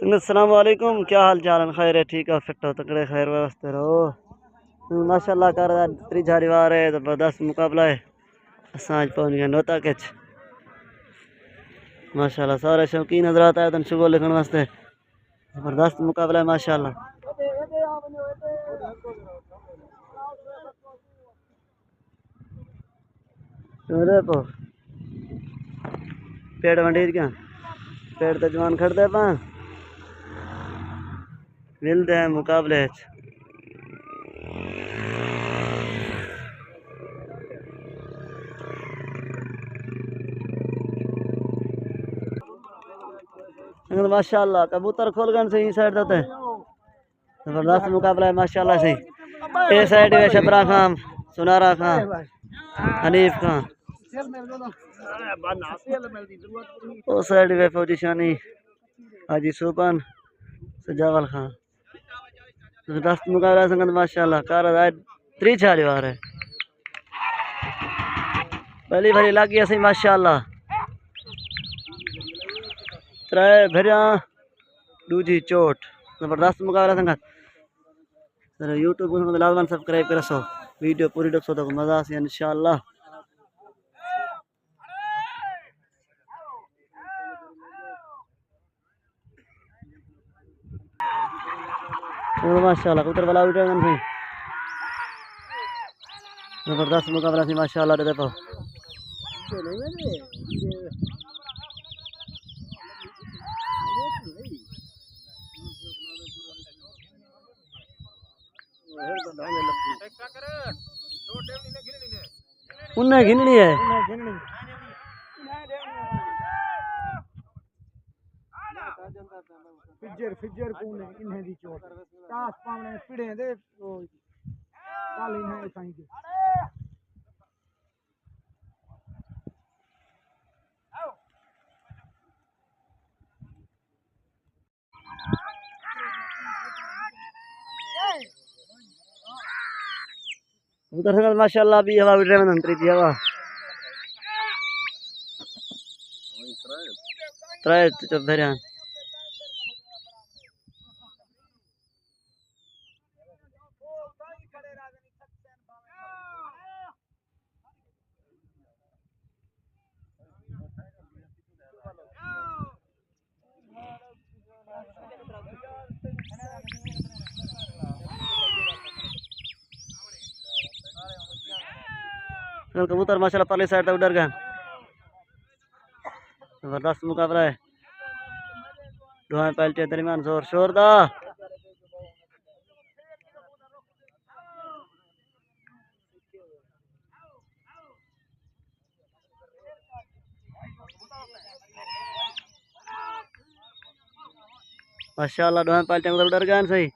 अस्सलाम वालेकुम, क्या हाल चाल है? खैर है, ठीक है, फिट हो तकड़े, खैर व्यवस्था रहो माशाल्लाह। कर त्रीझारी वार है, ज़बरदस्त मुकाबला है। असां पहुंच गए नोता किच माशाल्लाह। सारे शौकीन हजरात आए थे शुगर लिखने वास्ते। ज़बरदस्त मुकाबला है माशाल्लाह। देखो पेड़ वंडीर क्या पेड़ तो जवान खड़ते पा मिलते हैं मुकाबले माशाल्लाह। कबूतर खोल गए सही साइड देते जबरदस्त मुकाबला है माशाल्लाह। सही ए साइड है शबरा खान, सुनारा खान, हनीफ खान। ओ साइड वे फौजी शानी, हाजी सुबन, सजावल खान। जबरदस्त मुकाबला संगत माशाल्लाह। कार त्री चाली वार है, पहली भरी लग गई सही माशाल्लाह। त्रै भरिया दूजी चोट। जबरदस्त मुकाबला संगत। यूट्यूब को लाजमन सब्सक्राइब कर सो, वीडियो पूरी देखो तो मजा से इंशाल्लाह। माशाल्लाह कबूतर वाला उठे भाई, जबरदस्त मुकाबला थी माशाल्लाह। देखो उन्हें घिननी है फिजर फिजर कौन है इन्हें दी चोट टास पावने पिड़े दे वो काली है साईं के उधर संगत माशाल्लाह भी हवा उड़ रहे मंत्री की हवा त्रै चुप धरिया। कबूतर माशाल्लाह परली साइड तक उधर गए। जबरदस्त मुकाबला है, दुआएं पलटे दरमियान जोर शोर दा। माशाल्लाह दुआएं पलटे उधर गए सही।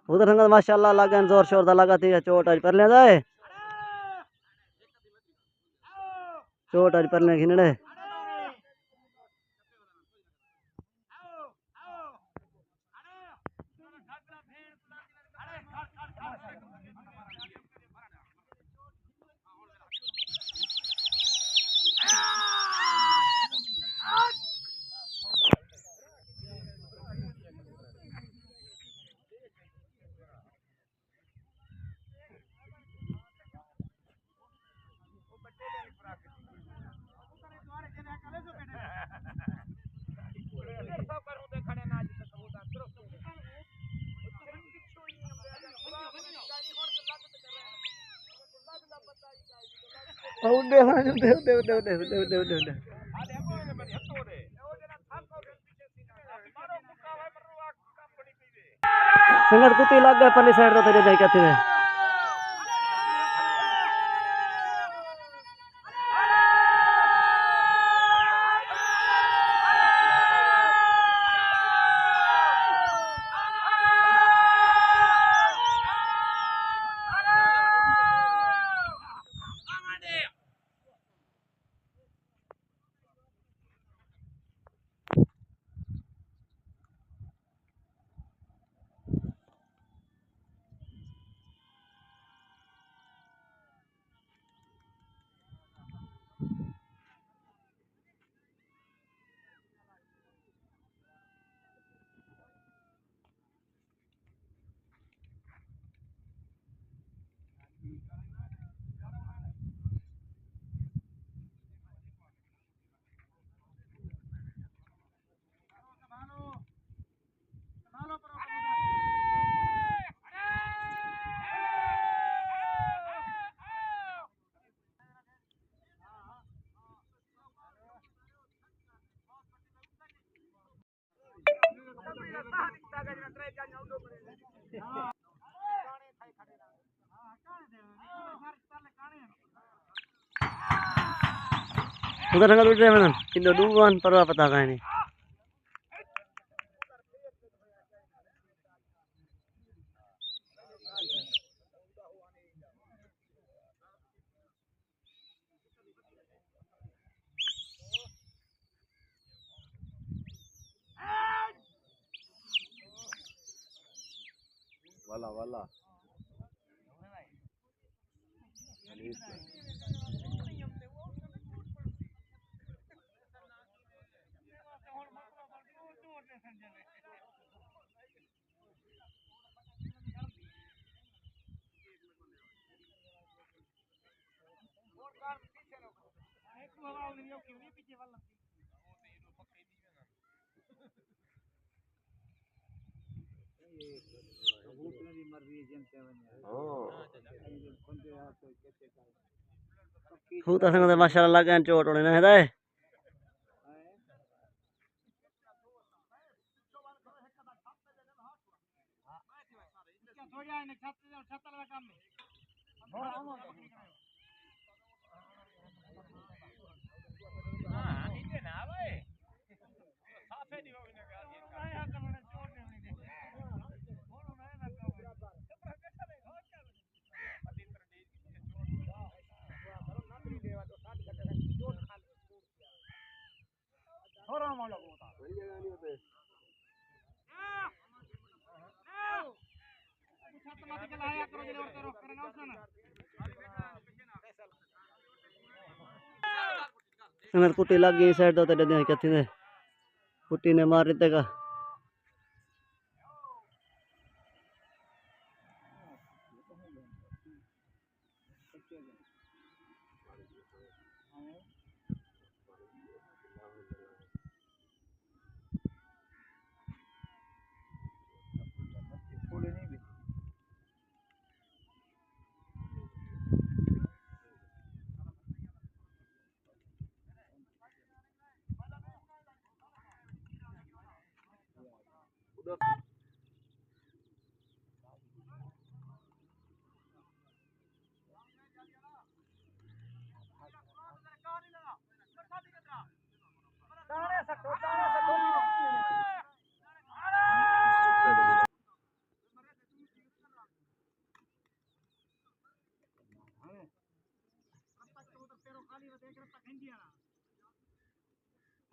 उधर संगत माशाल्लाह लगे जोर शोर दा लगा थी चोट आज पर ले जाए। चोट आज परने खिनड़े संगत कुत्ती लग गए पल्ली साइड तो तेरे जाई कहते हैं उधर संगत उठ रहे मैंने इन दो वन पर पता कहीं नहीं वाला वाला होता संगत माशाल्लाह लग गए चोट होने ना है संगत कुट्टी लग गई साइड तो तेरे दे कहते हैं कुट्टी ने मार देगा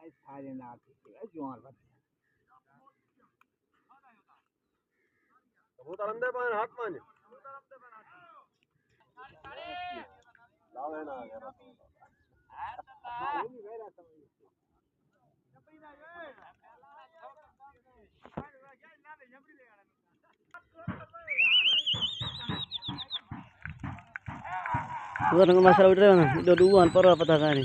आई सारे ना थी जुआन बच्चे कबूतर अंदे पान हाथ मान लावे ना आ गया हां ये वेरा तो udah nggak masalah udah bang udah duluan parah apa tak ini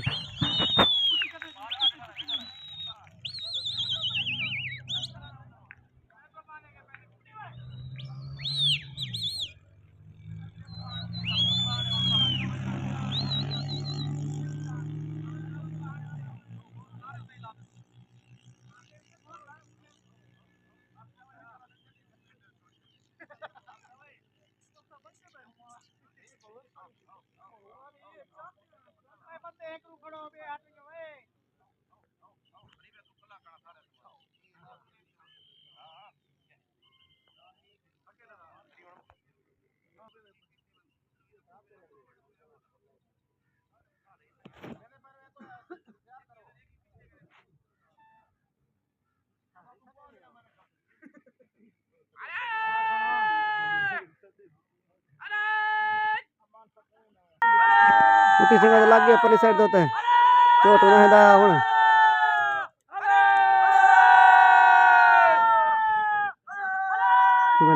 Putih singa lagi apa di side dote चोट ना है दा हुन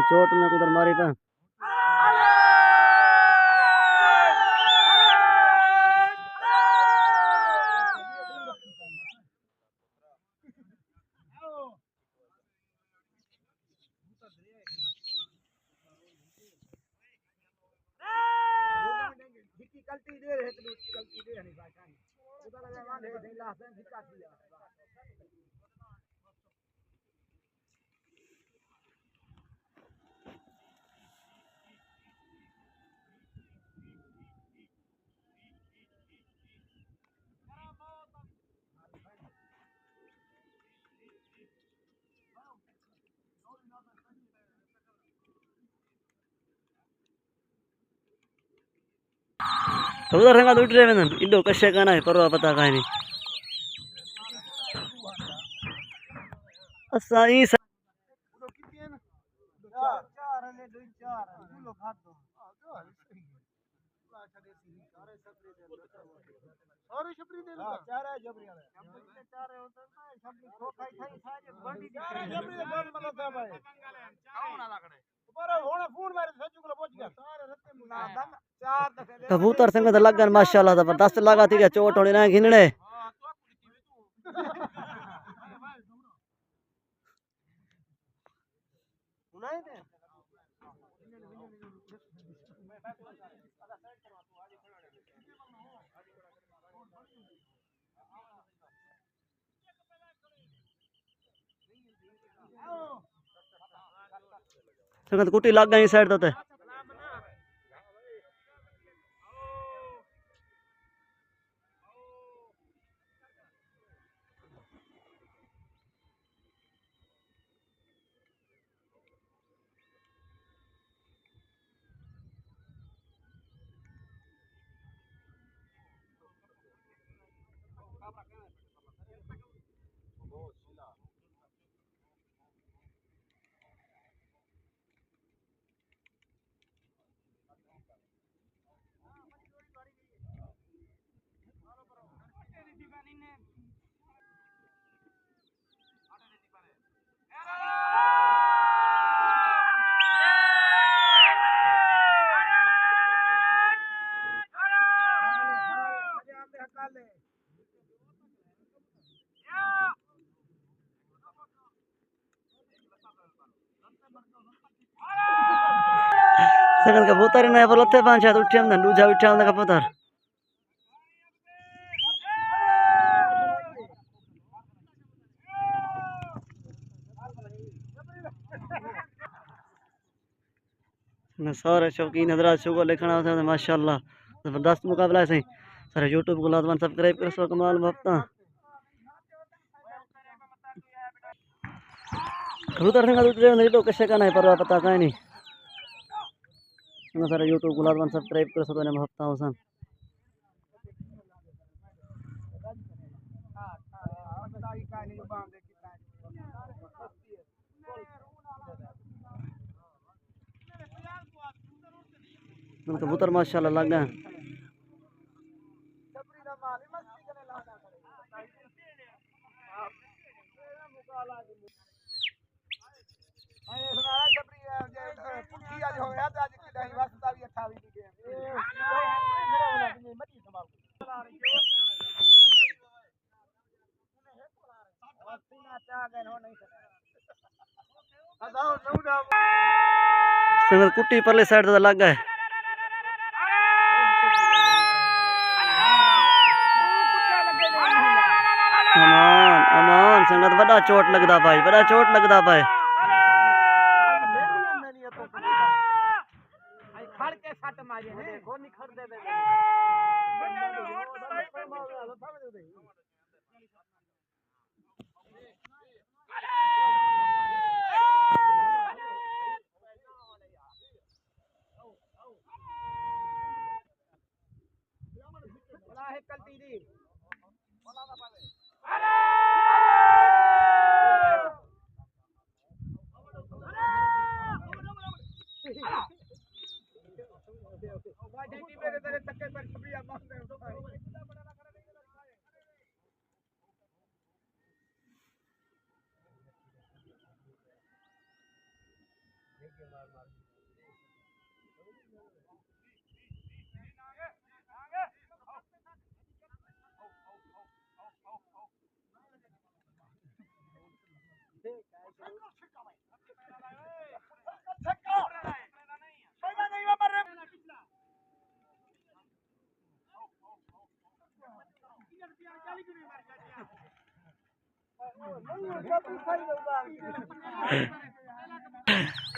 चोट में कुदर मारी पा गलती दे रहे तो गलती दे नहीं पाता उधर लगा मान है नहीं लास्ट में धिक्का दिया udah rengat udah men indo kasih kana है परवा पता काहे नहीं असा ही उधर कितने हैं चार चार है दो चार किलो खाद दो सारे छपरी दे हां चार है जबरी वाले चार है उधर ना छपरी खो खाई खाई सारे बंडी चार है जबरी दे बंद मतलब है भाई कौन आला खड़े पर होने फोन मारे सच्चू को पहुंच गया सारे रत्ते ना दम चार दफे कबूतर संग लगन माशाल्लाह जबरदस्त लगा थी चोट होने ना घिनड़े संगत कुटी लग गई साइड दोते संगत कबूतर ने पर लते पांच हाथ उठ्या न दूजा उठ्या न कबूतर न सारे शौकीन हजरात शुगर लिखना होता है माशाल्लाह जबरदस्त मुकाबला है सही सारे यूट्यूब को लाजमन सब्सक्राइब कर सो कमाल वक्ता कबूतर संगत उठे न तो कैसे का नहीं परवा पता काहे नहीं सारे यूट्यूब को लाजमन सब्सक्राइब कर सो ने हफ्ता होसन कबूतर माशाल्लाह लग गए। संगत कुट्टी परली साइड तो लग गए। अमान अमान संगत बड़ा चोट लगदा भाई, बड़ा चोट लगदा भाई।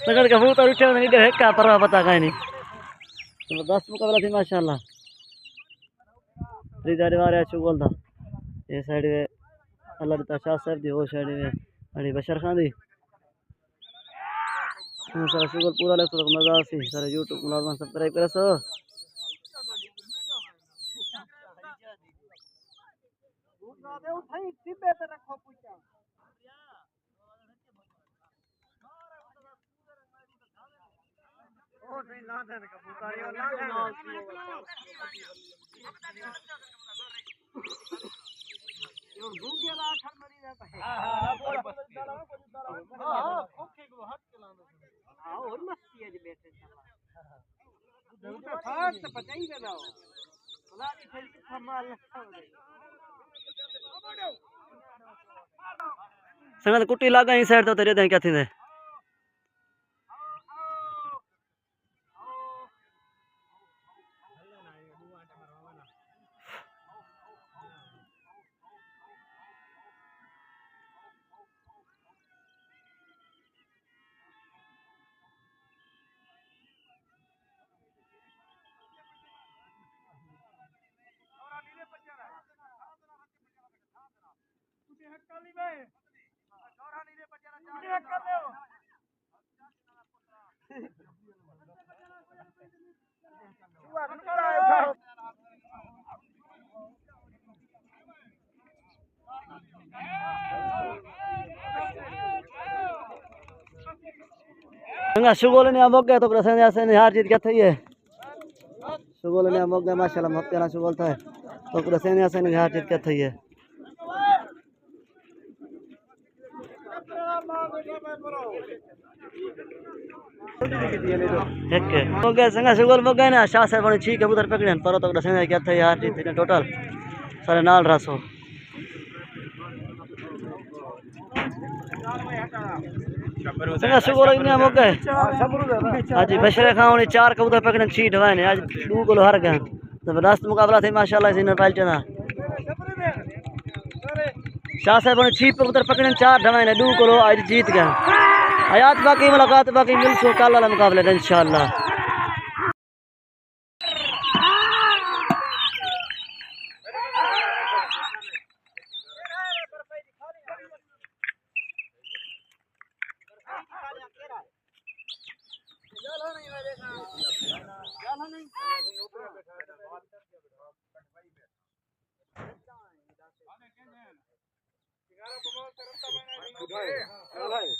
संगत कबूतर उठे नहीं दे क्या परवा पता कहीं नहीं। जबरदस्त मुकाबला थी माशाल्लाह। रिजारे वारे चुगल था ये साइड में अल्लाह दी शाह साहब दी, वो साइड में अड़ी बशर खान दी। सारा चुगल पूरा लग तो मजा सी। सारे यूट्यूब मुलाजमान सब्सक्राइब करे सो। संगत कुट्टी लग गई साइड तो तेरे क्या थी। शुगोल ने मोग गए तो प्रसन्न ऐसे नहीं हार जीत क्या थी है। शुगोल ने मोग गए माशाल्लाह मत प्यारा शुगोल था तो प्रसन्न ऐसे नहीं हार जीत क्या थी है। मोग गए संगा शुगोल मोग गए ना शाह से बड़ी छी कबूतर पकड़े पर तो प्रसन्न क्या थी हार जीत ने टोटल सारे नाल रासो। संगा शुगोल इन्हें मोग गए आज बशरे खाओ 4 कबूतर पकड़े छी ढवाए ने आज 2 किलो हार गए। जबरदस्त मुकाबला थी माशाल्लाह इन्हें पाल चना शाह साहब ने 6 कबूतर पकड़े 4 ढवाए ने 2 किलो आज जीत गए। हयात बाकी मुलाकात बाकी मिलसो कल वाला मुकाबले इंशाल्लाह। उठाए